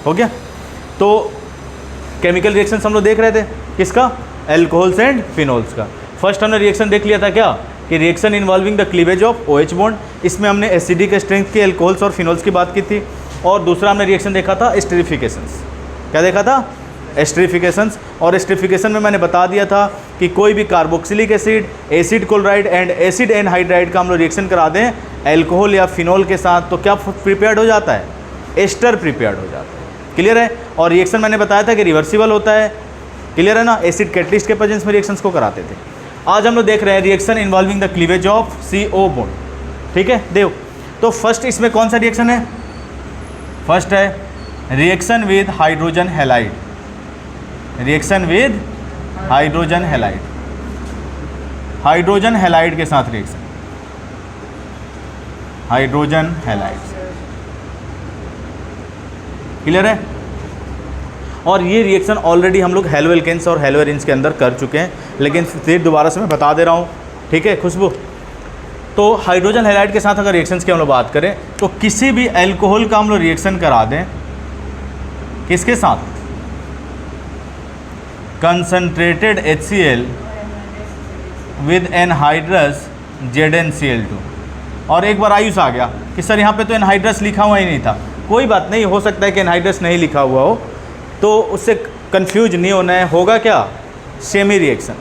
हो गया। तो केमिकल रिएक्शन हम लोग देख रहे थे किसका, एल्कोहल्स एंड फिनोल्स का। फर्स्ट हमने रिएक्शन देख लिया था क्या, कि reaction involving the cleavage of OH bond, इसमें हमने एसिडिक स्ट्रेंथ के एल्कोहल्स और फिनोल्स की बात की थी। और दूसरा हमने रिएक्शन देखा था एस्टरीफिकेशंस। क्या देखा था, एस्टरीफिकेशंस। और एस्टरीफिकेशन में मैंने बता दिया था कि कोई भी carboxylic acid, acid chloride and acid anhydride का हम लोग रिएक्शन करा दें एल्कोहल या फिनोल के साथ, तो क्या प्रिपेयर्ड हो जाता है, एस्टर प्रिपेयर्ड हो जाता है। क्लियर है। और रिएक्शन मैंने बताया था कि रिवर्सिबल होता है। क्लियर है ना, एसिड कैटलिस्ट के प्रेजेंस में रिएक्शंस को कराते थे। आज हम लोग देख रहे हैं reaction involving the cleavage of CO bond. ठीक है देव। तो फर्स्ट इसमें कौन सा रिएक्शन है, फर्स्ट है reaction with hydrogen halide, reaction with hydrogen halide, hydrogen halide के साथ रिएक्शन, हाइड्रोजन हैलाइड। क्लियर है। और ये रिएक्शन ऑलरेडी हम लोग हेलोएल्केन्स और हेलोएरिन्स के अंदर कर चुके हैं, लेकिन फिर दोबारा से मैं बता दे रहा हूँ। ठीक है खुशबू। तो हाइड्रोजन हैलाइड के साथ अगर रिएक्शंस की हम लोग बात करें तो किसी भी एल्कोहल का हम लोग रिएक्शन करा दें किसके साथ, concentrated HCl with anhydrous ZnCl2। और एक बार आयुष आ गया कि सर यहाँ पे तो एनहाइड्रस लिखा हुआ ही नहीं था। कोई बात नहीं, हो सकता है कि एनहाइड्रस नहीं लिखा हुआ हो, तो उससे कंफ्यूज नहीं होना है। होगा क्या, सेमी रिएक्शन।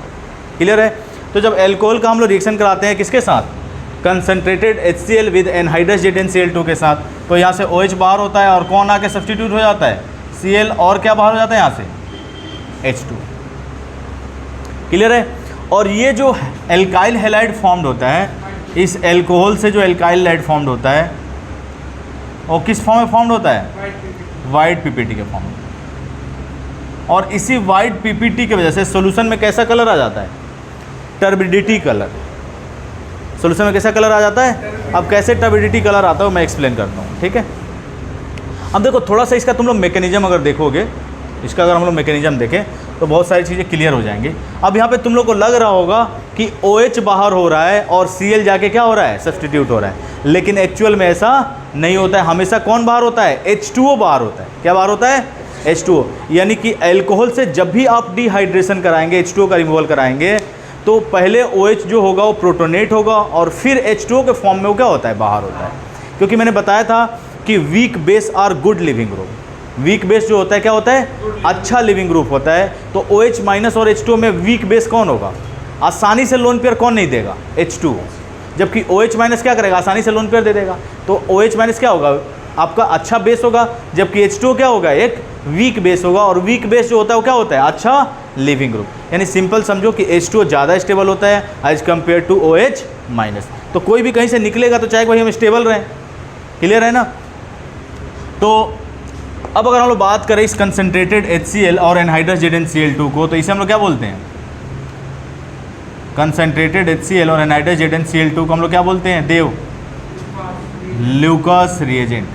क्लियर है। तो जब एल्कोहल का हम लोग रिएक्शन कराते हैं किसके साथ, concentrated HCl with anhydrous ZnCl2 के साथ, तो यहाँ से OH बाहर होता है और कौन आके सब्सटीट्यूट हो जाता है, Cl, और क्या बाहर हो जाता है यहाँ से, H2। क्लियर है। और ये जो एल्काइल हैलाइड फॉर्म्ड होता है, इस एल्कोहल से जो एल्काइल हैलाइड फॉर्म्ड होता है वो किस फॉर्म में फॉर्म्ड होता है, वाइट PPT के फॉर्म में। और इसी वाइट PPT की वजह से सॉल्यूशन में कैसा कलर आ जाता है, टर्बिडिटी कलर। सॉल्यूशन में कैसा कलर आ जाता है। अब कैसे टर्बिडिटी कलर आता है मैं एक्सप्लेन करता हूँ। ठीक है। अब देखो थोड़ा सा इसका तुम लोग मैकेनिज्म अगर देखोगे, इसका अगर हम लोग मैकेनिज्म देखें तो बहुत सारी चीज़ें क्लियर हो जाएंगी। अब यहाँ पे तुम लोग को लग रहा होगा कि OH बाहर हो रहा है और Cl जाके क्या हो रहा है, सब्सटीट्यूट हो रहा है, लेकिन एक्चुअल में ऐसा नहीं होता है। हमेशा कौन बाहर होता है, H2O बाहर होता है। क्या बाहर होता है, H2O। यानी कि एल्कोहल से जब भी आप डिहाइड्रेशन कराएंगे, H2O का रिमूवल कराएंगे, तो पहले OH जो होगा वो प्रोटोनेट होगा और फिर H2O के फॉर्म में वो क्या होता है, बाहर होता है। क्योंकि मैंने बताया था कि weak base are good leaving group. Weak base जो होता है क्या होता है, अच्छा लिविंग ग्रुप होता है। तो OH माइनस और H2O में वीक बेस कौन होगा, आसानी से लोन पेयर कौन नहीं देगा, H2O। जबकि OH माइनस क्या करेगा, आसानी से लोन पेयर दे देगा। तो OH माइनस क्या होगा, आपका अच्छा बेस होगा, जबकि H2O क्या होगा, एक वीक बेस होगा। और वीक बेस जो होता है वो क्या होता है, अच्छा लिविंग ग्रुप। यानी सिंपल समझो कि H2O ज़्यादा स्टेबल होता है as compare to OH minus. तो कोई भी कहीं से निकलेगा तो चाहे भाई हम स्टेबल रहें। क्लियर है ना। तो अब अगर हम लोग बात करें इस कंसंट्रेटेड HCl और एनहाइड्रस ZnCl2 को, तो इसे हम लोग क्या बोलते हैं, कंसंट्रेटेड HCl और एनहाइड्रस ZnCl2 को हम लोग क्या बोलते हैं देव, ल्यूकास रिएजेंट।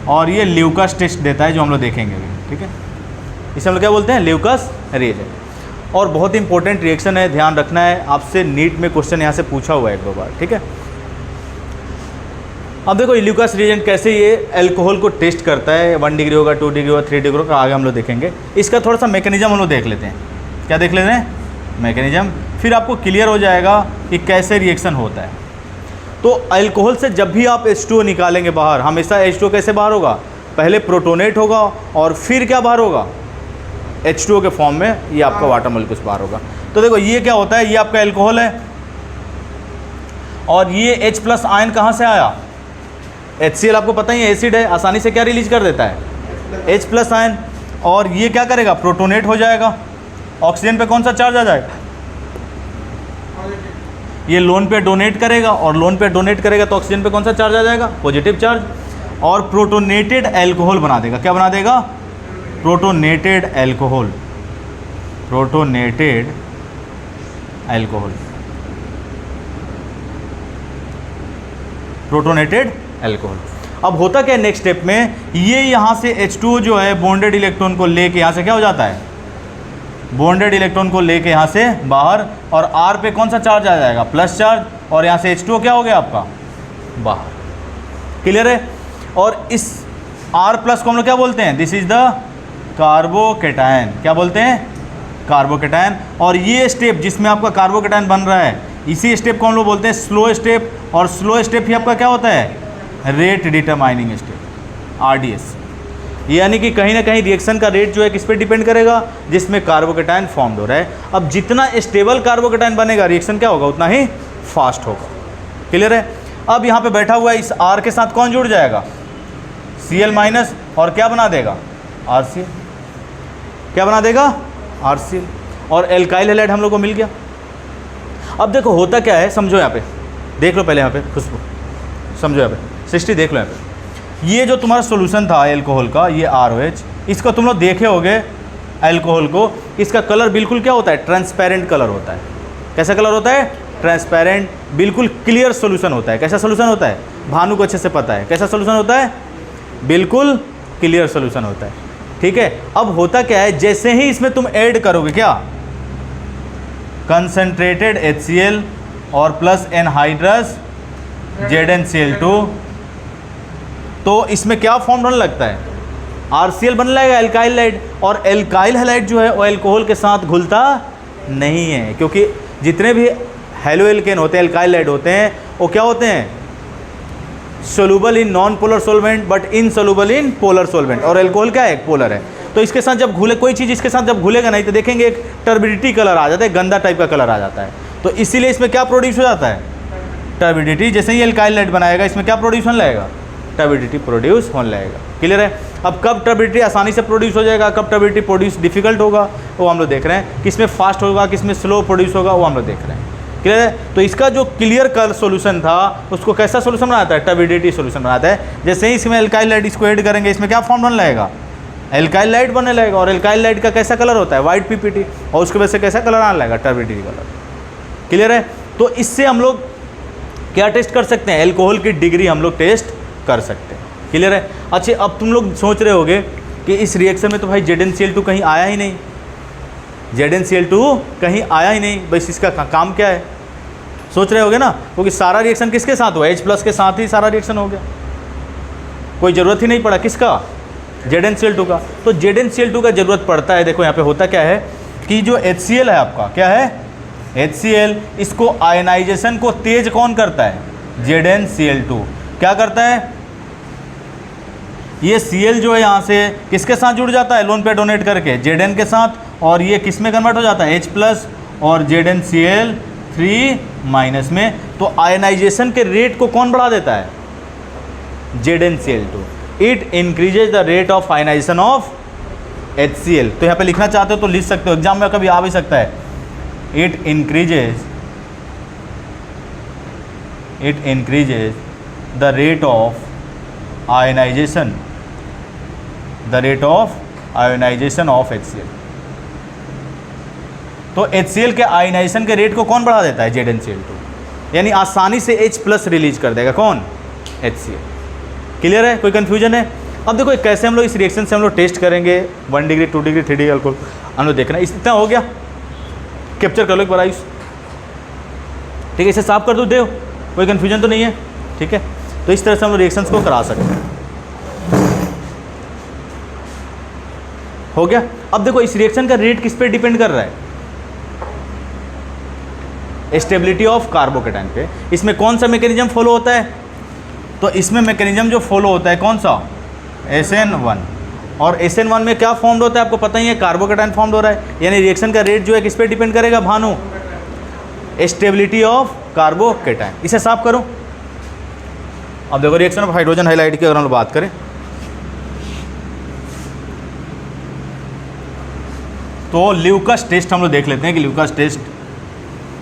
और ये ल्यूकास टेस्ट देता है जो हम लोग देखेंगे अभी। ठीक है। इसे हम लोग क्या बोलते हैं, ल्यूकास रिएजेंट। और बहुत इंपॉर्टेंट रिएक्शन है, ध्यान रखना है, आपसे नीट में क्वेश्चन यहाँ से पूछा हुआ है 1-2 बार। ठीक है। अब देखो ल्यूकास रिएजेंट कैसे ये अल्कोहल को टेस्ट करता है, 1 डिग्री होगा, 2 डिग्री होगा, 3 डिग्री होगा, आगे हम लोग देखेंगे। इसका थोड़ा सा मैकेनिज्म हम लोग देख लेते हैं। क्या देख लेते हैं, मैकेनिज्म। फिर आपको क्लियर हो जाएगा कि कैसे रिएक्शन होता है। तो अल्कोहल से जब भी आप H2O निकालेंगे बाहर, हमेशा H2O कैसे बाहर होगा, पहले प्रोटोनेट होगा और फिर क्या बाहर होगा, H2O के फॉर्म में ये आपका वाटर मॉलिक्यूल्स बाहर होगा। तो देखो ये क्या होता है, ये आपका अल्कोहल है और ये H+ आयन कहाँ से आया, HCl आपको पता ही है एसिड है, आसानी से क्या रिलीज कर देता है, H+ आयन। और ये क्या करेगा, प्रोटोनेट हो जाएगा, ऑक्सीजन पे कौन सा चार्ज आ जाएगा, ये लोन पे डोनेट करेगा और लोन पे डोनेट करेगा तो ऑक्सीजन पे कौन सा चार्ज आ जाएगा, पॉजिटिव चार्ज। और प्रोटोनेटेड अल्कोहल बना देगा। क्या बना देगा, protonated alcohol, protonated alcohol, protonated alcohol. अब होता क्या है नेक्स्ट स्टेप में, ये यहाँ से H2O जो है बॉन्डेड इलेक्ट्रॉन को लेके यहाँ से क्या हो जाता है, बॉन्डेड इलेक्ट्रॉन को लेके यहाँ से बाहर, और R पे कौन सा चार्ज आ जाएगा, प्लस चार्ज, और यहाँ से H2O क्या हो गया आपका बाहर। क्लियर है। और इस R प्लस को हम लोग क्या बोलते हैं, दिस इज द कार्बोकेटायन, क्या बोलते हैं, कार्बोकेटायन। और ये स्टेप जिसमें आपका कार्बोकेटायन बन रहा है, इसी स्टेप को हम लोग बोलते हैं स्लो स्टेप, और स्लो स्टेप ही आपका क्या होता है, रेट डिटरमाइनिंग स्टेप, RDS। यानी कि कहीं ना कहीं रिएक्शन का रेट जो है किस पे डिपेंड करेगा, जिसमें कार्बोकेटायन फॉर्म्ड हो रहा है। अब जितना स्टेबल कार्बोकेटायन बनेगा रिएक्शन क्या होगा, उतना ही फास्ट होगा। क्लियर है। अब यहाँ पे बैठा हुआ है, इस R के साथ कौन जुड़ जाएगा, Cl माइनस, और क्या बना देगा, RCl, क्या बना देगा, RCl, और एल्काइल हैलाइड हम लोग को मिल गया। अब देखो होता क्या है, समझो यहाँ पे, देख लो पहले यहाँ पे खुशबू, समझो यहाँ पे सृष्टि, देख लो यहाँ पे, ये जो तुम्हारा सोल्यूशन था एल्कोहल का, ये ROH, इसको तुम लोग देखे होगे एल्कोहल को, इसका कलर बिल्कुल क्या होता है, ट्रांसपेरेंट कलर होता है। कैसा कलर होता है, ट्रांसपेरेंट, बिल्कुल क्लियर सोल्यूशन होता है। कैसा सोल्यूशन होता है, भानु को अच्छे से पता है कैसा सोल्यूशन होता है, बिल्कुल क्लियर सोल्यूशन होता है। ठीक है। अब होता क्या है, जैसे ही इसमें तुम ऐड करोगे क्या, कंसंट्रेटेड HCl और प्लस एनहाइड्रस ZnCl2, तो इसमें क्या फॉर्म होने लगता है, RCl बनने लगेगा, एल्काइल हैलाइड। और एल्काइल हैलाइड जो है वो अल्कोहल के साथ घुलता नहीं है, क्योंकि जितने भी हेलो एल्केन होते हैं, एल्काइल हैलाइड होते हैं, वो क्या होते हैं, soluble in non polar solvent but insoluble in polar solvent. और अल्कोहल क्या है, एक पोलर है। तो इसके साथ जब घुले, कोई चीज़ इसके साथ जब घुलेगा नहीं तो देखेंगे एक टर्बिडिटी कलर आ जाता है, गंदा टाइप का कलर आ जाता है। तो इसीलिए इसमें क्या प्रोड्यूस हो जाता है, टर्बिडिटी। जैसे ही एल्काइल हैलाइड बनाएगा, इसमें क्या प्रोड्यूस होने लगेगा, टर्बिडिटी प्रोड्यूस होने लगेगा। क्लियर है। अब कब टर्बिडिटी आसानी से प्रोड्यूस हो जाएगा, कब टर्बिडिटी प्रोड्यूस डिफिकल्ट होगा, वो हम लोग देख रहे हैं। किसमें फास्ट होगा, किसमें स्लो प्रोड्यूस होगा, वो हम लोग देख रहे हैं। क्लियर है। तो इसका जो क्लियर कलर सोल्यूशन था, उसको कैसा सोल्यूशन बनाता है, टर्बिडिटी सोल्यूशन बनाता है। जैसे ही इसमें एल्काइल हैलाइड इसको ऐड करेंगे, इसमें क्या फॉर्म बनने लगेगा, एल्काइल हैलाइड बनने लगेगा। और एल्काइल हैलाइड का कैसा कलर होता है, वाइट PPT, और उसकी वजह से कैसा कलर आने लगेगा, टर्बिडिटी कलर। क्लियर है। तो इससे हम लोग क्या टेस्ट कर सकते हैं, एल्कोहल की डिग्री हम लोग टेस्ट कर सकते हैं। क्लियर है। अच्छा, अब तुम लोग सोच रहे होगे कि इस रिएक्शन में तो भाई ZnCl2 कहीं आया ही नहीं, ZnCl2 कहीं आया ही नहीं, बस इसका काम क्या है, सोच रहे होगे ना, क्योंकि सारा रिएक्शन किसके साथ हुआ, H+ के साथ ही सारा रिएक्शन हो गया, कोई ज़रूरत ही नहीं पड़ा किसका, ZnCl2 का। तो ZnCl2 का ज़रूरत पड़ता है। देखो यहाँ पे होता क्या है कि जो HCl है आपका, क्या है, HCl, इसको आयनाइजेशन को तेज कौन करता है, ZnCl2। क्या करता है, ये Cl जो है यहाँ से किसके साथ जुड़ जाता है, लोन पे डोनेट करके Zn के साथ, और ये किस में कन्वर्ट हो जाता है, H+ और ZnCl3- में। तो आयनाइजेशन के रेट को कौन बढ़ा देता है, ZnCl2। It increases the rate of ionisation of HCl। तो यहाँ पे लिखना चाहते हो तो लिख सकते हो, एग्जाम में कभी आ भी सकता है। It increases the rate of ionisation of HCl। तो HCl के आयनाइजेशन के रेट को कौन बढ़ा देता है, ZnCl2। यानी आसानी से H+ रिलीज कर देगा कौन, HCl। क्लियर है, कोई कन्फ्यूजन है। अब देखो कैसे हम लोग इस रिएक्शन से हम लोग टेस्ट करेंगे, 1 डिग्री 2 डिग्री 3 डिग्री अल्कोहल हम लोग देखना है। इतना हो गया, कैप्चर कर लो एक बार आयुष। ठीक है, इसे साफ कर दो, देव, कोई कन्फ्यूजन तो नहीं है। ठीक है, तो इस तरह से हम लोग रिएक्शंस को करा सकते हैं। हो गया। अब देखो इस रिएक्शन का रेट किस पे डिपेंड कर रहा है, स्टेबिलिटी ऑफ कार्बोकेटाइन पे। इसमें कौन सा मैकेनिज्म फॉलो होता है, तो इसमें मैकेनिज्म जो फॉलो होता है कौन सा, SN1। और SN1 में क्या फॉर्म्ड होता है आपको पता ही है, कार्बोकेटाइन फॉर्म्ड हो रहा है। यानी रिएक्शन का रेट जो है किस पे डिपेंड करेगा, भानु, स्टेबिलिटी ऑफ कार्बोकेटाइन। इसे साफ करो। अब देखो रिएक्शन ऑफ हाइड्रोजन हाइलाइट की अगर हम बात करें तो ल्यूकस टेस्ट हम लोग देख लेते हैं कि ल्यूकस टेस्ट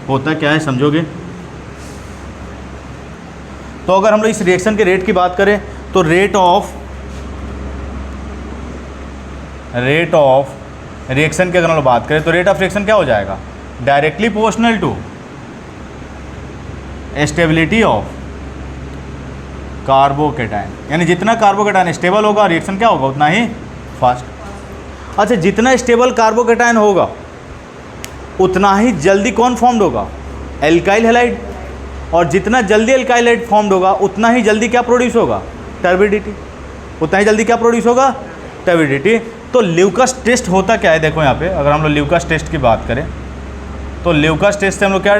होता क्या है, समझोगे। तो अगर हम लोग इस रिएक्शन के रेट की बात करें तो रेट ऑफ रिएक्शन की अगर हम लोग बात करें तो रेट ऑफ रिएक्शन क्या हो जाएगा, directly proportional to stability of carbocation. यानी जितना कार्बोकेटाइन स्टेबल होगा रिएक्शन क्या होगा उतना ही फास्ट। अच्छा, जितना स्टेबल कार्बोकेटाइन होगा उतना ही जल्दी कौन फॉर्म्ड होगा, एल्काइल हैलाइड। और जितना जल्दी एल्काइल हैलाइड फॉर्म्ड होगा उतना ही जल्दी क्या प्रोड्यूस होगा, टर्बिडिटी। उतना ही जल्दी क्या प्रोड्यूस होगा, टर्बिडिटी। तो ल्यूकास टेस्ट होता क्या है, देखो यहाँ पे अगर हम लोग ल्यूकास टेस्ट की बात करें तो ल्यूकास टेस्ट से हम लोग क्या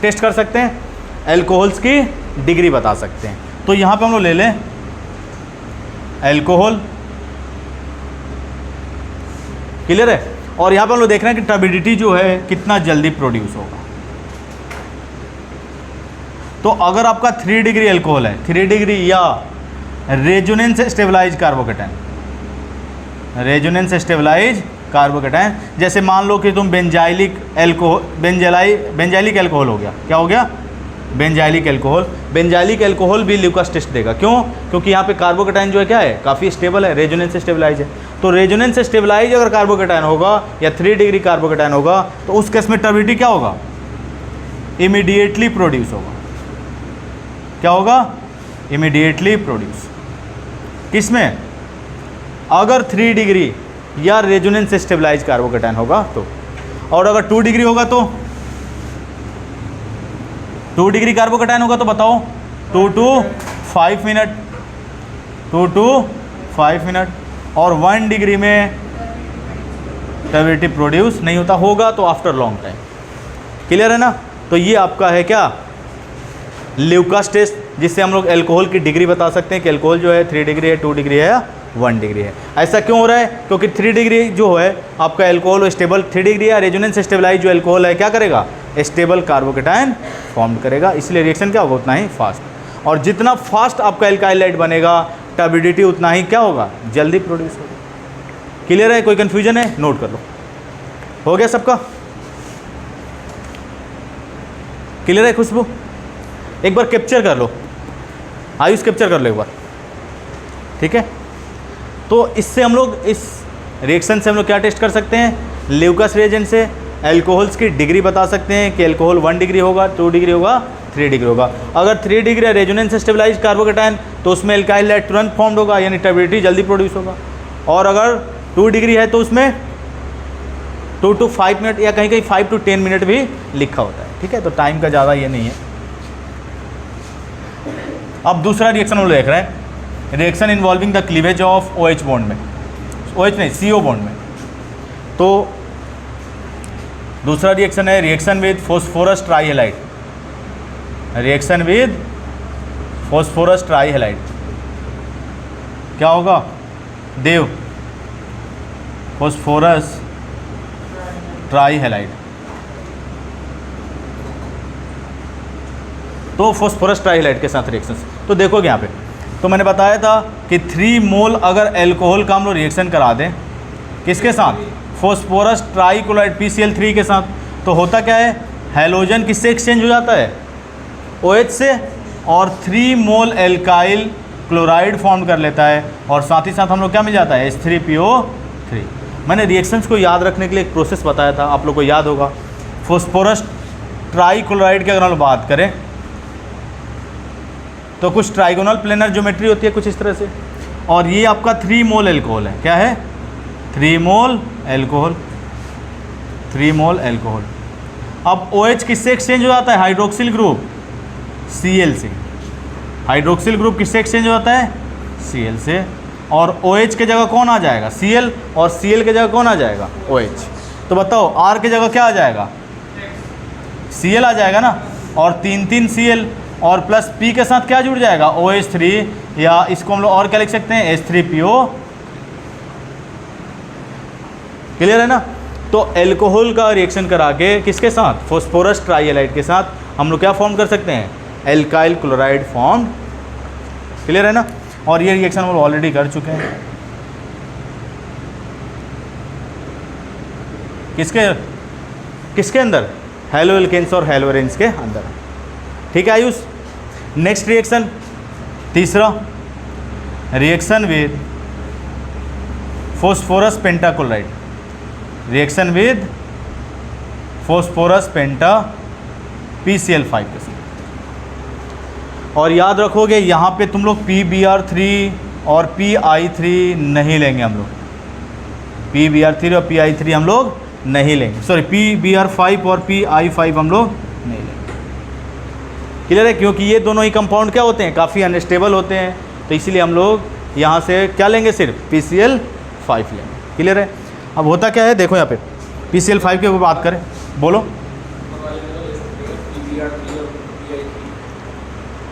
टेस्ट कर सकते हैं, एल्कोहल्स की डिग्री बता सकते हैं। तो यहाँ पे हम लोग ले लें एल्कोहल, क्लियर है, और यहाँ पे हम लोग देख रहे हैं कि टर्बिडिटी जो है कितना जल्दी प्रोड्यूस होगा। तो अगर आपका 3 डिग्री एल्कोहल है, 3 डिग्री या resonance stabilise carbocation, resonance stabilise carbocation, जैसे मान लो कि तुम बेंजाइलिक एल्कोहल, बेंजाइलिक एल्कोहल हो गया, क्या हो गया, बेंजाइलिक एल्कोहल। बेंजाइलिक एल्कोहल भी ल्यूकास टेस्ट देगा, क्यों, क्योंकि यहाँ पे कार्बोकेटाइन जो है क्या है, काफ़ी स्टेबल है, रेजोनेंस स्टेबलाइज है। तो रेजोनेंस स्टेबलाइज अगर कार्बोकेटाइन होगा या 3 डिग्री कार्बोकेटाइन होगा तो उस केस में टर्बिडिटी क्या होगा, इमीडिएटली प्रोड्यूस होगा। क्या होगा, इमीडिएटली प्रोड्यूस, किसमें, अगर 3 डिग्री या रेजोनेंस स्टेबलाइज कार्बोकेटाइन होगा तो। और अगर 2 डिग्री होगा तो 2 डिग्री कार्बोकेटाइन होगा तो बताओ 2 to 5 मिनट, 2 to 5 मिनट। और 1 डिग्री में टर्बिडिटी प्रोड्यूस नहीं होता, होगा तो आफ्टर लॉन्ग टाइम। क्लियर है ना। तो ये आपका है क्या, ल्यूकास टेस्ट, जिससे हम लोग एल्कोहल की डिग्री बता सकते हैं कि एल्कोहल जो है 3 डिग्री है, 2 डिग्री है या 1 डिग्री है। ऐसा क्यों हो रहा है, क्योंकि 3 डिग्री जो है आपका एल्कोहल स्टेबल, 3 डिग्री या रेजोनेंस स्टेबलाइज जो एल्कोहल है क्या करेगा, स्टेबल कार्बोकेटाइन फॉर्म करेगा, इसलिए रिएक्शन क्या होगा, उतना ही फास्ट। और जितना फास्ट आपका एल्काइल हाइड बनेगा टर्बिडिटी उतना ही क्या होगा, जल्दी प्रोड्यूस होगा। क्लियर है, कोई कन्फ्यूजन है, नोट कर लो। हो गया सबका, क्लियर है खुशबू, एक बार कैप्चर कर लो, आयुष कैप्चर कर लो एक बार, ठीक है। तो इससे हम लोग, इस रिएक्शन से हम लोग क्या टेस्ट कर सकते हैं, ल्यूकास रिएजेंट से एल्कोहल्स की डिग्री बता सकते हैं कि एल्कोहल 1 डिग्री होगा, 2 डिग्री होगा, 3 डिग्री होगा। अगर 3 डिग्री रेजोनेंस स्टेबलाइज कार्बोकेटाइन तो उसमें एल्काइल हाइड तुरंत फॉर्म होगा, यानी टर्बिडिटी जल्दी प्रोड्यूस होगा। और अगर 2 डिग्री है तो उसमें 2 to 5 मिनट या कहीं कहीं 5 to 10 मिनट भी लिखा होता है, ठीक है। तो टाइम का ज़्यादा ये नहीं है। अब दूसरा रिएक्शन हम लोग देख रहे हैं, reaction involving the cleavage of OH bond में, OH नहीं CO बॉन्ड में। तो दूसरा रिएक्शन है reaction with phosphorus trihalide, reaction with phosphorus trihalide. क्या होगा देव, फॉस्फोरस ट्राईहेलाइड। तो फॉस्फोरस ट्राईहेलाइड के साथ रिएक्शन, तो देखोगे यहाँ पे, तो मैंने बताया था कि 3 मोल अगर एल्कोहल का हम लोग रिएक्शन करा दें किसके साथ, फॉस्फोरस ट्राईक्लोराइड PCl3 के साथ, तो होता क्या है, हैलोजन किससे एक्सचेंज हो जाता है, OH से, और 3 मोल एल्काइल क्लोराइड फॉर्म कर लेता है, और साथ ही साथ हम लोग क्या मिल जाता है, H3PO3। मैंने रिएक्शंस को याद रखने के लिए एक प्रोसेस बताया था, आप लोग को याद होगा। फॉस्फोरस ट्राईक्लोराइड की अगर हम बात करें तो कुछ ट्राइगोनल प्लेनर ज्योमेट्री होती है कुछ इस तरह से, और ये आपका 3 मोल एल्कोहल है, क्या है, 3 मोल एल्कोहल, 3 मोल एल्कोहल। अब OH किससे एक्सचेंज हो जाता है, हाइड्रोक्सिल ग्रुप Cl से, हाइड्रोक्सिल ग्रुप किससे एक्सचेंज हो जाता है, Cl से, और OH के जगह कौन आ जाएगा, Cl, और Cl के जगह कौन आ जाएगा, OH। तो बताओ R के जगह क्या आ जाएगा, Cl आ जाएगा ना, और 3 Cl और प्लस P के साथ क्या जुड़ जाएगा, OH3, या इसको हम लोग और क्या लिख सकते हैं, H3PO। क्लियर है ना। तो एल्कोहल का रिएक्शन करा के किसके साथ, फॉस्फोरस ट्राईहेलाइड के साथ हम लोग क्या फॉर्म कर सकते हैं, एल्काइल क्लोराइड फॉर्म। क्लियर है ना। और ये रिएक्शन हम लोग ऑलरेडी कर चुके हैं, किसके किसके अंदर, हेलो एल्केन्स और हेलोरेंस के अंदर, ठीक है आयुष। नेक्स्ट रिएक्शन, तीसरा, reaction with phosphorus pentachloride, reaction with phosphorus penta PCl5 के साथ। और याद रखोगे यहाँ पे तुम लोग PBr3 और PI3 नहीं लेंगे हम लोग, PBr3 और PI3 हम लोग नहीं लेंगे, सॉरी PBr5 और PI5 हम लोग नहीं लेंगे। क्लियर है, क्योंकि ये दोनों ही कंपाउंड क्या होते हैं, काफ़ी अनस्टेबल होते हैं, तो इसीलिए हम लोग यहाँ से क्या लेंगे, सिर्फ PCl5 लेंगे। क्लियर है। अब होता क्या है, देखो यहाँ पे PCl5 की बात करें, बोलो।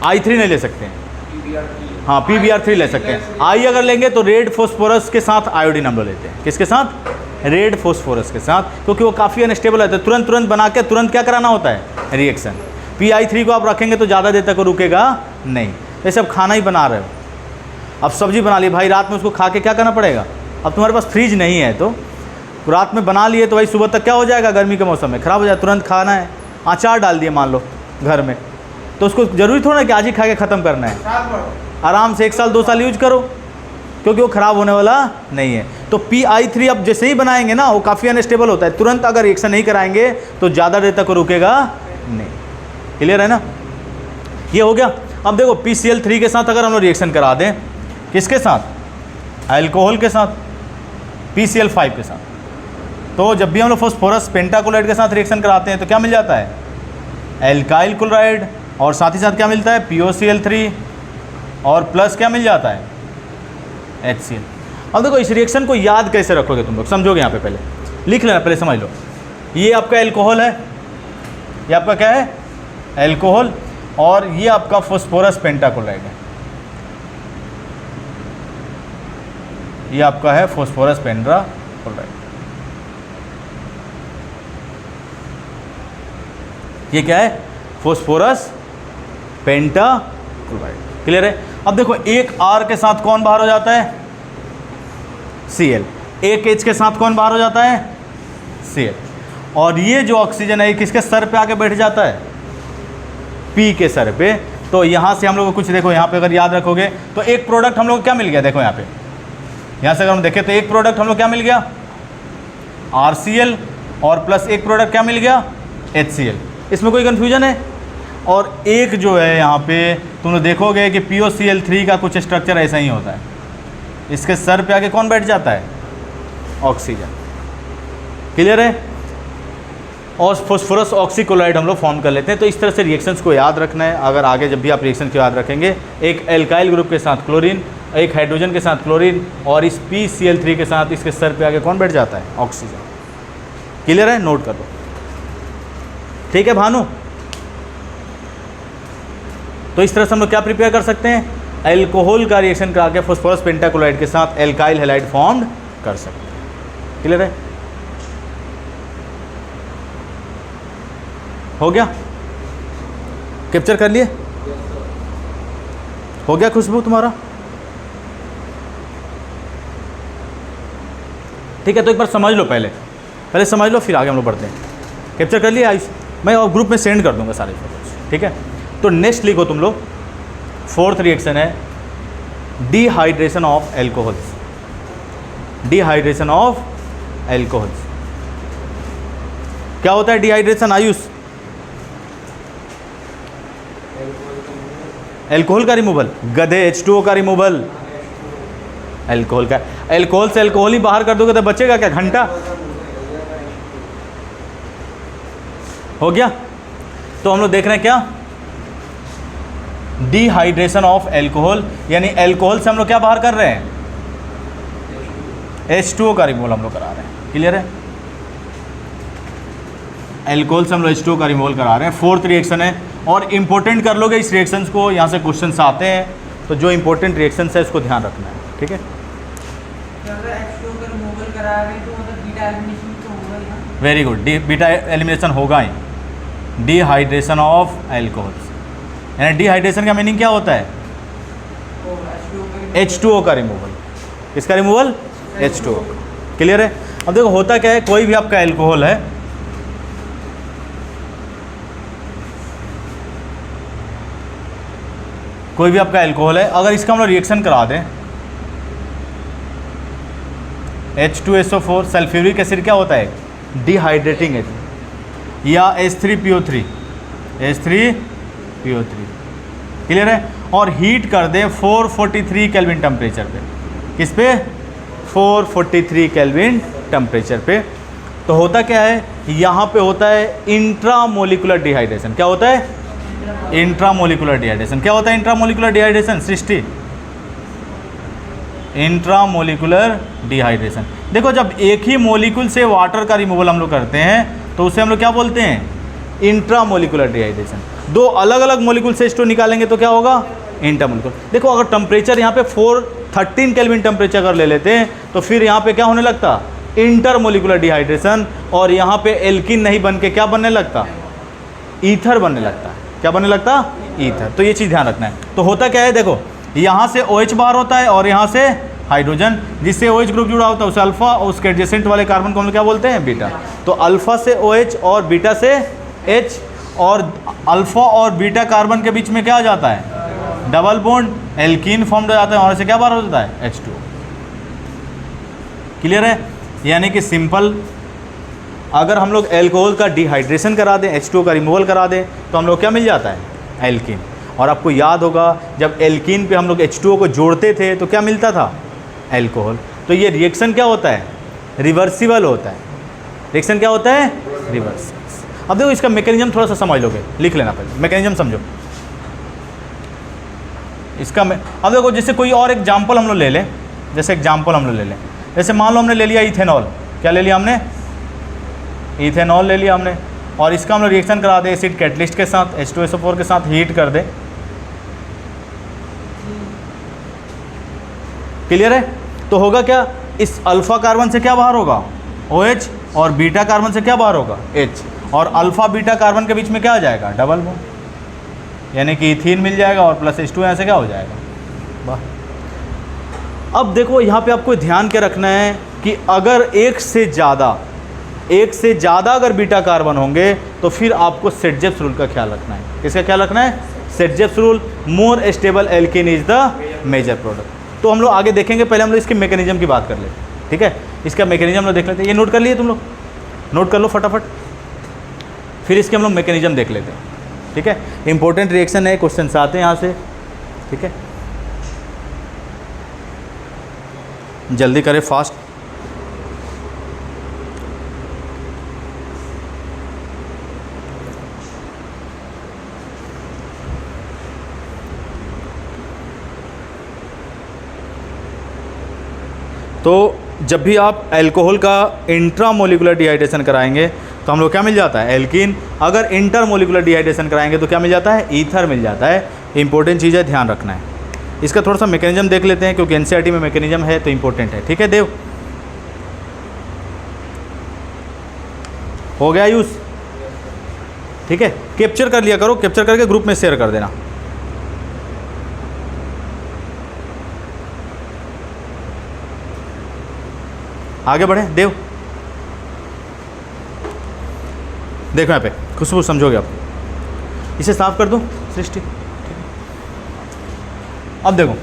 I3 नहीं ले सकते हैं, हाँ PBr3 ले सकते हैं। I अगर लेंगे तो रेड फॉस्फोरस के साथ आयोडीन हम लोग लेते हैं। किसके साथ, रेड फॉस्फोरस के साथ, क्योंकि वो काफ़ी अनस्टेबल रहता है, तुरंत बना के तुरंत क्या कराना होता है, रिएक्शन। PI3 को आप रखेंगे तो ज़्यादा देर तक रुकेगा नहीं। जैसे अब खाना ही बना रहे हो, अब सब्जी बना ली भाई, रात में उसको खा के क्या करना पड़ेगा, अब तुम्हारे पास फ्रिज नहीं है तो रात में बना लिए तो भाई सुबह तक क्या हो जाएगा, गर्मी के मौसम में ख़राब हो जाए, तुरंत खाना है। अचार डाल दिए मान लो घर में, तो उसको ज़रूरी थोड़ा ना कि आज ही खा के ख़त्म करना है, आराम से 1 साल 2 साल यूज करो, क्योंकि वो ख़राब होने वाला नहीं है। तो PI3 अब जैसे ही बनाएंगे ना, वो काफ़ी अनस्टेबल होता है, तुरंत अगर रिएक्शन नहीं कराएंगे तो ज़्यादा देर तक रुकेगा नहीं। क्लियर है ना, ये हो गया। अब देखो PCl3 के साथ अगर हम लोग रिएक्शन करा दें, किसके साथ, अल्कोहल के साथ, PCl5 के साथ, तो जब भी हम लोग फॉस्फोरस पेंटाक्लोराइड के साथ रिएक्शन कराते हैं तो क्या मिल जाता है, एल्काइल क्लोराइड, और साथ ही साथ क्या मिलता है, POCl3, और प्लस क्या मिल जाता है, HCl। अब देखो इस रिएक्शन को याद कैसे रखोगे तुम लोग, समझोगे। यहाँ पे पहले लिख लेना, पहले समझ लो। ये आपका एल्कोहल है, ये आपका क्या है, एल्कोहल, और ये आपका फॉस्फोरस पेंटाक्लोराइड है, ये आपका है फॉस्फोरस पेंटाक्लोराइड। ये क्या है, फॉस्फोरस पेंटाक्लोराइड। क्लियर है। अब देखो एक R के साथ कौन बाहर हो जाता है, Cl, एक H के साथ कौन बाहर हो जाता है, Cl, और ये जो ऑक्सीजन है ये किसके सर पे आके बैठ जाता है, P के सर पे। तो यहाँ से हम लोग को कुछ देखो, यहाँ पे अगर याद रखोगे तो एक प्रोडक्ट हम लोग को क्या मिल गया, देखो यहाँ पे, यहाँ से अगर हम देखें तो एक प्रोडक्ट हम लोग क्या मिल गया, RCl, और प्लस एक प्रोडक्ट क्या मिल गया, HCl। इसमें कोई कन्फ्यूजन है। और एक जो है यहाँ पे तुम लोग देखोगे कि POCl3 का कुछ स्ट्रक्चर ऐसा ही होता है, इसके सर पे आके कौन बैठ जाता है, ऑक्सीजन। क्लियर है। और फॉस्फोरस ऑक्सीक्लोराइड हम लोग फॉर्म कर लेते हैं। तो इस तरह से रिएक्शंस को याद रखना है। अगर आगे जब भी आप रिएक्शन को याद रखेंगे, एक एल्काइल ग्रुप के साथ क्लोरीन, एक हाइड्रोजन के साथ क्लोरीन, और इस PCl3 के साथ इसके सर पे आगे कौन बैठ जाता है, ऑक्सीजन। क्लियर है, नोट कर लो। ठीक है भानु। तो इस तरह से हम लोग क्या प्रिपेयर कर सकते हैं, अल्कोहल का रिएक्शन करा के फॉस्फोरस पेंटाक्लोराइड के साथ एल्काइल हैलाइड फॉर्म कर सकते हैं। क्लियर है, हो गया, कैप्चर कर लिए, हो गया खुशबू तुम्हारा। ठीक है, तो एक बार समझ लो, पहले समझ लो, फिर आगे हम लोग बढ़ते हैं। कैप्चर कर लिए आयुष, मैं और ग्रुप में सेंड कर दूंगा सारे फोटोज। ठीक है, तो नेक्स्ट लिखो तुम लोग, 4th रिएक्शन है dehydration of alcohols. Dehydration of alcohols क्या होता है, डिहाइड्रेशन आयुष, एल्कोहल का रिमूवल, गधे H2O का रिमूवल, एल्कोहल का, एल्कोहल से एल्कोहल ही बाहर कर दोगे तो बचेगा क्या, घंटा। हो गया। तो हम लोग देख रहे हैं क्या, डिहाइड्रेशन ऑफ एल्कोहल, यानी एल्कोहल से हम लोग क्या बाहर कर रहे हैं, H2O का रिमूवल हम लोग करा रहे हैं। क्लियर है, एल्कोहल से हम लोग H2O का रिमूवल करा रहे हैं। 4th रिएक्शन है, और इंपॉर्टेंट कर लोगे इस रिएक्शंस को, यहाँ से क्वेश्चंस आते हैं, तो जो इंपॉर्टेंट रिएक्शंस है इसको ध्यान रखना है। ठीक है, वेरी गुड, बीटा एलिमिनेशन होगा ही, डिहाइड्रेशन ऑफ एल्कोहल्स। यानी डिहाइड्रेशन का मीनिंग क्या होता है, H2O का रिमूवल। किसका रिमूवल, H2O। क्लियर है। अब देखो होता क्या है, कोई भी आपका एल्कोहल है, कोई भी आपका एल्कोहल है, अगर इसका हम लोग रिएक्शन करा दें, H2SO4, सल्फ्यूरिक एसिड क्या होता है, डिहाइड्रेटिंग एसिड, या H3PO3, H3PO3। क्लियर है। और हीट कर दे 443 केल्विन टेम्परेचर पे, किस पे, 443 केल्विन टेम्परेचर पे। तो होता क्या है, यहाँ पे होता है इंट्रामोलिकुलर डिहाइड्रेशन। क्या होता है, इंट्रामोलिकुलर डिहाइड्रेशन। क्या होता है इंट्रामोलिकुलर डिहाइड्रेशन, सृष्टि, इंट्रामोलिकुलर डिहाइड्रेशन। देखो जब एक ही मोलिक्यूल से वाटर का रिमूवल हम लोग करते हैं तो उसे हम लोग क्या बोलते हैं, इंट्रामोलिकुलर डिहाइड्रेशन। दो अलग अलग मोलिक्यूल से H2 निकालेंगे तो क्या होगा, इंट्रामोलिकुलर। देखो अगर टेम्परेचर यहाँ पे 413 केल्विन टेम्परेचर अगर ले लेते हैं तो फिर यहाँ पे क्या होने लगता, इंटरमोलिकुलर डिहाइड्रेशन, और यहाँ पे एल्किन नहीं बन के क्या बनने लगता, ईथर बनने लगता है। क्या बनने लगता, ईथर। तो ये चीज़ ध्यान रखना है। तो होता क्या है, देखो यहाँ से OH बाहर होता है और यहाँ से हाइड्रोजन, जिससे OH ग्रुप जुड़ा होता है उसे अल्फा, और उसके एडजेसेंट वाले कार्बन को हम लोग क्या बोलते हैं, बीटा। तो अल्फा से OH और बीटा से H, और अल्फा और बीटा कार्बन के बीच में क्या आ जाता है, डबल बॉन्ड, एल्कीन फॉर्म हो जाता है, और ऐसे क्या बाहर हो जाता है, H2। क्लियर है। यानी कि सिंपल, अगर हम लोग एल्कोहल का डिहाइड्रेशन करा दें, H2 का रिमूवल करा दें, तो हम लोग क्या मिल जाता है, एल्कीन। और आपको याद होगा जब एल्कीन पे हम लोग H2O को जोड़ते थे तो क्या मिलता था, एल्कोहल। तो ये रिएक्शन क्या होता है, रिवर्सिबल होता है। रिएक्शन क्या होता है, रिवर्सिबल। अब देखो इसका मैकेनिज्म थोड़ा सा समझ लोगे, लिख लेना पहले, मैकेनिज्म समझो इसका। अब देखो जैसे कोई और एग्जाम्पल हम लोग ले लें, जैसे एग्जाम्पल हम लोग ले लें, जैसे मान लो हमने ले लिया इथेनॉल। क्या ले लिया हमने, इथेनॉल ले लिया हमने, और इसका हम लोग रिएक्शन करा दें एसिड कैटलिस्ट के साथ, H2SO4 के साथ हीट कर दें। क्लियर है। तो होगा क्या, इस अल्फा कार्बन से क्या बाहर होगा, OH, और बीटा कार्बन से क्या बाहर होगा, H, और अल्फा बीटा कार्बन के बीच में क्या आ जाएगा, डबल बॉन्ड, यानी कि इथीन मिल जाएगा, और प्लस H2 यहाँ से क्या हो जाएगा, वाह। अब देखो यहाँ पे आपको ध्यान क्या रखना है कि अगर एक से ज़्यादा अगर बीटा कार्बन होंगे तो फिर आपको सेट-जेप्स रूल का ख्याल रखना है। किसका ख्याल रखना है, Saytzeff's rule. More stable alkene is the major product. तो हम लोग आगे देखेंगे, पहले हम लोग इसके मैकेनिज्म की बात कर लेते हैं, ठीक है। इसका मैकेनिज्म हम लोग देख लेते हैं। ये नोट कर लिए तुम लोग, नोट कर लो फटाफट, फिर इसके हम लोग मैकेनिज्म देख लेते हैं, ठीक है। इंपॉर्टेंट रिएक्शन है, क्वेश्चन आते हैं यहाँ से, ठीक है। जल्दी करें, फास्ट। तो जब भी आप अल्कोहल का इंट्रामोलिकुलर डिहाइड्रेशन कराएंगे तो हम लोग क्या मिल जाता है, एल्कीन। अगर इंटरमोलिकुलर डिहाइड्रेशन कराएंगे तो क्या मिल जाता है, ईथर मिल जाता है। इंपॉर्टेंट चीज़ है, ध्यान रखना है। इसका थोड़ा सा मैकेनिज्म देख लेते हैं, क्योंकि एनसीईआरटी में मैकेनिज्म है तो इंपॉर्टेंट है, ठीक है। देव हो गया यूज़, ठीक है। कैप्चर कर लिया करो, कैप्चर करके ग्रुप में शेयर कर देना। आगे बढ़े देव, देखो यहाँ पे खुशबू समझोगे आप। इसे साफ कर दूँ सृष्टि, ठीक है। अब देखो,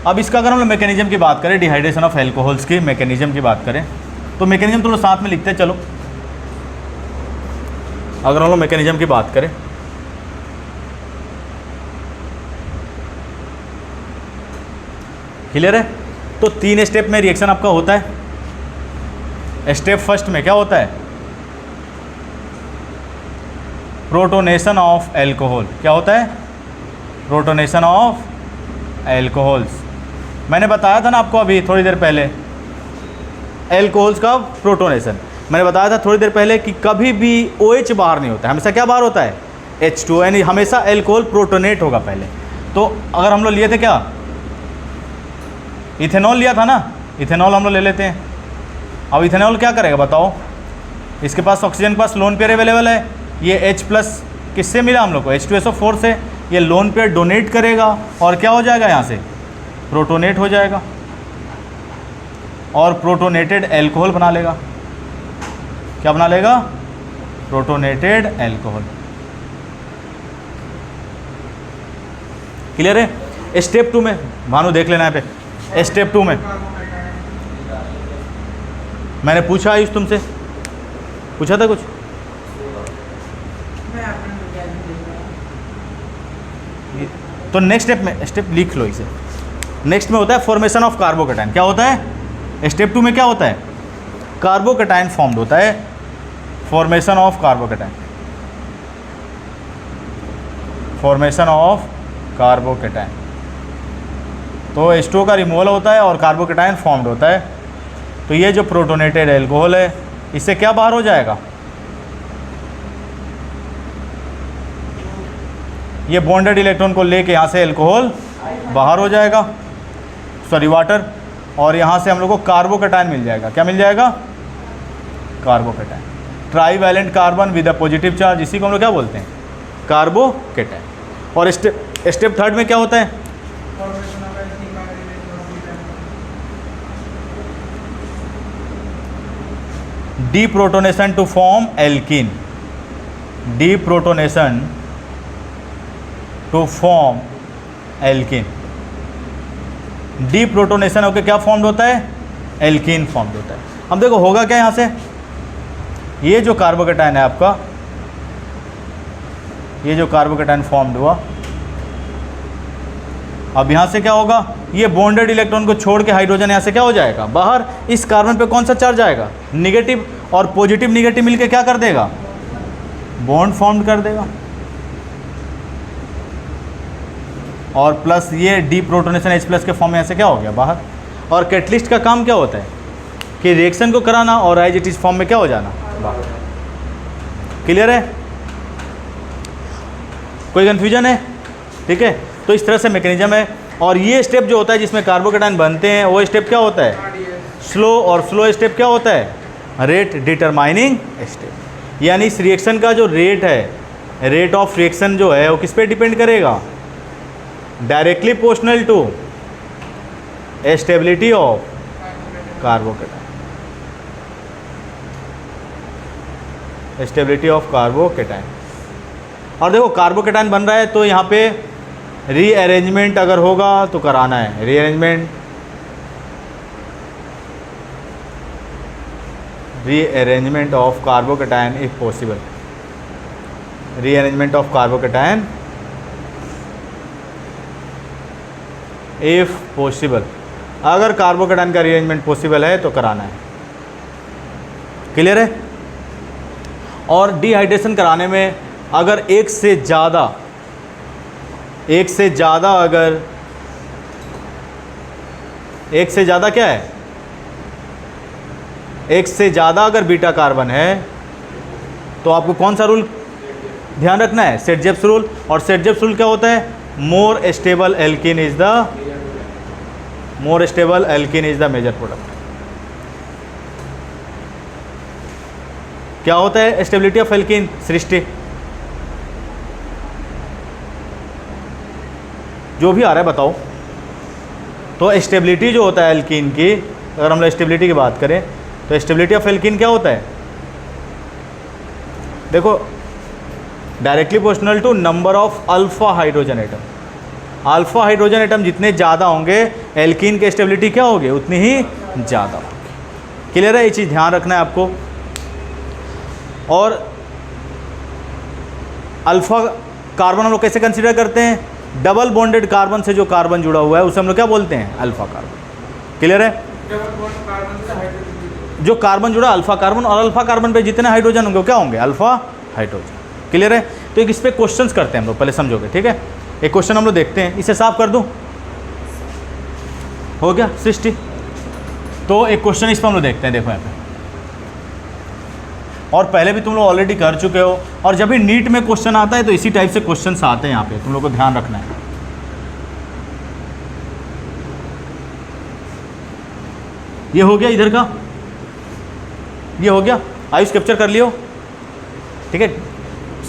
अब इसका अगर हम लोग मैकेनिज्म की बात करें, डिहाइड्रेशन ऑफ एल्कोहल्स की मैकेनिज्म की बात करें, तो मैकेनिज्म तो लोग साथ में लिखते हैं। चलो अगर हम लोग मैकेनिज्म की बात करें, क्लियर है। तो 3 स्टेप में रिएक्शन आपका होता है। स्टेप फर्स्ट में क्या होता है, प्रोटोनेशन ऑफ एल्कोहल। क्या होता है, प्रोटोनेशन ऑफ एल्कोहल्स। मैंने बताया था ना आपको अभी थोड़ी देर पहले, एल्कोहल्स का प्रोटोनेशन मैंने बताया था थोड़ी देर पहले कि कभी भी OH बाहर नहीं होता है, हमेशा क्या बाहर होता है, H2, यानी हमेशा एल्कोहल प्रोटोनेट होगा पहले। तो अगर हम लोग लिए थे क्या, इथेनॉल लिया था ना, इथेनॉल हम लोग ले लेते हैं। अब इथेनॉल क्या करेगा बताओ, इसके पास ऑक्सीजन के पास लोन पेयर अवेलेबल है, ये H+ किससे मिला हम लोग को, H2SO4 से। ये लोन पेयर डोनेट करेगा और क्या हो जाएगा, यहाँ से प्रोटोनेट हो जाएगा और प्रोटोनेटेड एल्कोहल बना लेगा। क्या बना लेगा, प्रोटोनेटेड एल्कोहल। क्लियर है। स्टेप 2 में भानु देख लेना है पे, स्टेप 2 में मैंने पूछा आयुष तुमसे, पूछा था कुछ, तो नेक्स्ट स्टेप में, स्टेप लिख लो इसे। नेक्स्ट में होता है फॉर्मेशन ऑफ कार्बोकैटायन। क्या होता है, स्टेप 2 में क्या होता है, कार्बोकैटायन फॉर्म्ड होता है, formation of carbocation, formation of carbocation. तो H2O का रिमूवल होता है और कार्बोकेटायन फॉर्म्ड होता है। तो ये जो प्रोटोनेटेड एल्कोहल है इससे क्या बाहर हो जाएगा, ये बॉन्डेड इलेक्ट्रॉन को लेके यहाँ से एल्कोहल बाहर हो जाएगा, सॉरी वाटर, और यहाँ से हम लोग को कार्बोकेटायन मिल जाएगा। क्या मिल जाएगा, carbocation, trivalent carbon with a positive charge, इसी को हम लोग क्या बोलते हैं, कार्बोकेटायन। और स्टेप थर्ड में क्या होता है, deprotonation to form alkene, deprotonation to form alkene. Deprotonation होकर क्या फॉर्म्ड होता है, एल्कीन फॉर्म्ड होता है। अब देखो होगा क्या, यहाँ से ये जो कार्बोकेटायन है आपका, ये जो कार्बोकेटायन फॉर्म्ड हुआ, अब यहाँ से क्या होगा, ये बॉन्डेड इलेक्ट्रॉन को छोड़ के हाइड्रोजन यहाँ से क्या हो जाएगा, बाहर। इस कार्बन पे कौन सा चार्ज आएगा, निगेटिव, और पॉजिटिव निगेटिव मिलके क्या कर देगा, बॉन्ड फॉर्म कर देगा। और प्लस ये डीप्रोटोनेशन H+ के फॉर्म में ऐसे क्या हो गया, बाहर। और कैटलिस्ट का काम क्या होता है कि रिएक्शन को कराना और एज इट इज फॉर्म में क्या हो जाना, बाहर। क्लियर है, कोई कन्फ्यूजन है, ठीक है। तो इस तरह से मैकेनिज्म है। और ये स्टेप जो होता है जिसमें कार्बोकेटायन बनते हैं, वो स्टेप क्या होता है, स्लो। और स्लो स्टेप क्या होता है, रेट डिटरमाइनिंग स्टेप। यानी इस रिएक्शन का जो रेट है, रेट ऑफ रिएक्शन जो है वो किस पे डिपेंड करेगा, directly proportional to stability of carbocation, stability of carbocation. और देखो कार्बोकेटायन बन रहा है तो यहाँ पे रीअरेंजमेंट अगर होगा तो कराना है, rearrangement of carbocation if possible, rearrangement of carbocation if possible. अगर कार्बोकेटायन का रीअरेंजमेंट पॉसिबल है तो कराना है। क्लियर है। और डिहाइड्रेशन कराने में अगर एक से ज़्यादा अगर एक से ज़्यादा क्या है, एक से ज़्यादा अगर बीटा कार्बन है तो आपको कौन सा रूल ध्यान रखना है, सेट-जेप्स रूल। और सेट-जेप्स रूल क्या होता है, more stable alkene is the major product. क्या होता है स्टेबिलिटी ऑफ एल्कीन, सृष्टि, जो भी आ रहा है बताओ। तो स्टेबिलिटी जो होता है एल्कीन की, अगर हम लोग स्टेबिलिटी की बात करें तो स्टेबिलिटी ऑफ एल्कीन क्या होता है, देखो directly proportional to number of alpha hydrogen atom. Alpha hydrogen atom जितने ज़्यादा होंगे एल्कीन की स्टेबिलिटी क्या होगी, उतनी ही ज़्यादा होगी। क्लियर है, ये चीज़ ध्यान रखना है आपको। और अल्फा कार्बन हम लोग कैसे कंसीडर करते हैं, डबल बॉन्डेड कार्बन से जो कार्बन जुड़ा हुआ है उसे हम लोग क्या बोलते हैं, अल्फा कार्बन। क्लियर है, जो कार्बन जुड़ा अल्फा कार्बन, और अल्फा कार्बन पे जितने हाइड्रोजन होंगे वो क्या होंगे, अल्फा हाइड्रोजन। क्लियर है। तो एक इस पर क्वेश्चंस करते हैं हम लोग, पहले समझोगे, ठीक है। एक क्वेश्चन हम लोग देखते हैं, इसे साफ कर दूं, हो गया सृष्टि। तो एक क्वेश्चन इस पर हम लोग देखते हैं, देखो यहाँ पे, और पहले भी तुम लोग ऑलरेडी कर चुके हो। और जब भी नीट में क्वेश्चन आता है तो इसी टाइप से क्वेश्चंस आते हैं यहाँ पे, तुम लोग को ध्यान रखना है। ये हो गया इधर का, ये हो गया, आयुष कैप्चर कर लियो, ठीक है,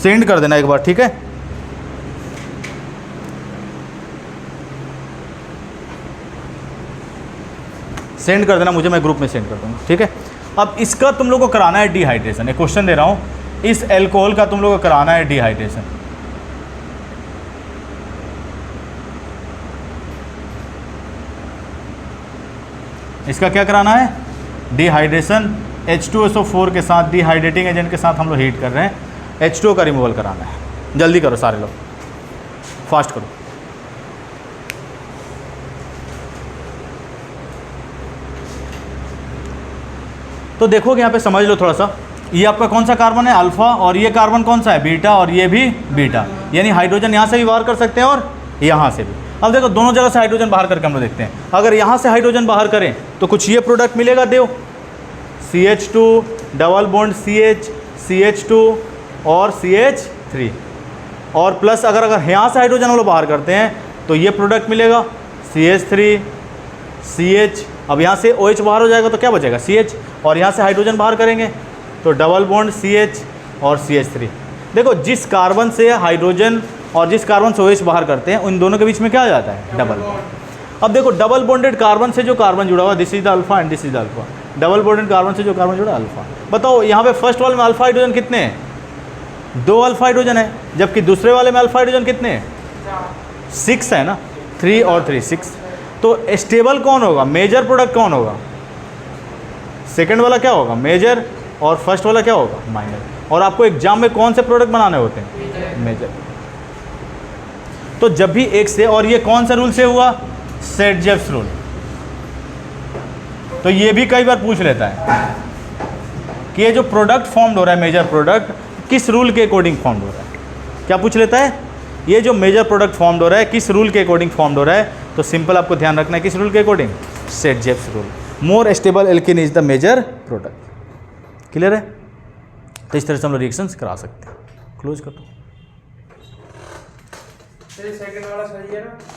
सेंड कर देना एक बार, ठीक है। सेंड कर देना मुझे, मैं ग्रुप में सेंड कर दूँगा, ठीक है। अब इसका तुम लोग को कराना है डिहाइड्रेशन। एक क्वेश्चन दे रहा हूँ, इस एल्कोहल का तुम लोग को कराना है डिहाइड्रेशन। इसका क्या कराना है, डिहाइड्रेशन। H2SO4 के साथ, डिहाइड्रेटिंग एजेंट के साथ हम लोग हीट कर रहे हैं, H2O का रिमूवल कराना है। जल्दी करो सारे लोग, फास्ट करो। तो देखोगे यहाँ पे समझ लो थोड़ा सा, ये आपका कौन सा कार्बन है, अल्फा, और ये कार्बन कौन सा है, बीटा, और ये भी बीटा। यानी हाइड्रोजन यहाँ से भी वार कर सकते हैं और यहाँ से भी। अब देखो दोनों जगह से हाइड्रोजन बाहर करके हम लोग देखते हैं। अगर यहाँ से हाइड्रोजन बाहर करें तो कुछ ये प्रोडक्ट मिलेगा, देव CH2 double bond CH, CH2 और CH3, और प्लस अगर यहाँ से हाइड्रोजन हम लोग बाहर करते हैं तो ये प्रोडक्ट मिलेगा CH3 CH। अब यहाँ से OH बाहर हो जाएगा तो क्या बचेगा CH, और यहाँ से हाइड्रोजन बाहर करेंगे तो डबल बॉन्ड CH और CH3। देखो जिस कार्बन से हाइड्रोजन और जिस कार्बन से OH बाहर करते हैं उन दोनों के बीच में क्या आ जाता है, डबल। अब देखो डबल बॉन्डेड कार्बन से जो कार्बन जुड़ा हुआ, this is the alpha and this is the alpha. Double bonded carbon से जो कार्बन जुड़ा अल्फा। बताओ यहाँ पे फर्स्ट वाले में अल्फा हाइड्रोजन कितने हैं, 2 अल्फा हाइड्रोजन है, जबकि दूसरे वाले में अल्फा हाइड्रोजन कितने हैं, 6 है ना, 3 और 3 6। तो स्टेबल कौन होगा, मेजर प्रोडक्ट कौन होगा, सेकंड वाला क्या होगा, मेजर, और फर्स्ट वाला क्या होगा, माइनर। और आपको एग्जाम में कौन से प्रोडक्ट बनाने होते हैं, मेजर। तो जब भी एक से, और ये कौन सा रूल से हुआ, सेट-जेव्स रूल। तो ये भी कई बार पूछ लेता है कि ये जो प्रोडक्ट फॉर्म्ड हो रहा है, मेजर प्रोडक्ट, किस रूल के अकॉर्डिंग फॉर्म्ड हो रहा है। क्या पूछ लेता है, ये जो मेजर प्रोडक्ट फॉर्म्ड हो रहा है किस रूल के अकॉर्डिंग फॉर्म्ड हो रहा है। तो सिंपल आपको ध्यान रखना है किस रूल के according, Saytzeff's rule. More stable alkene is the major product. Clear है। तो इस तरह से हम लोग रिएक्शंस करा सकते हैं। क्लोज कर दो। सेकंड वाला सही है ना।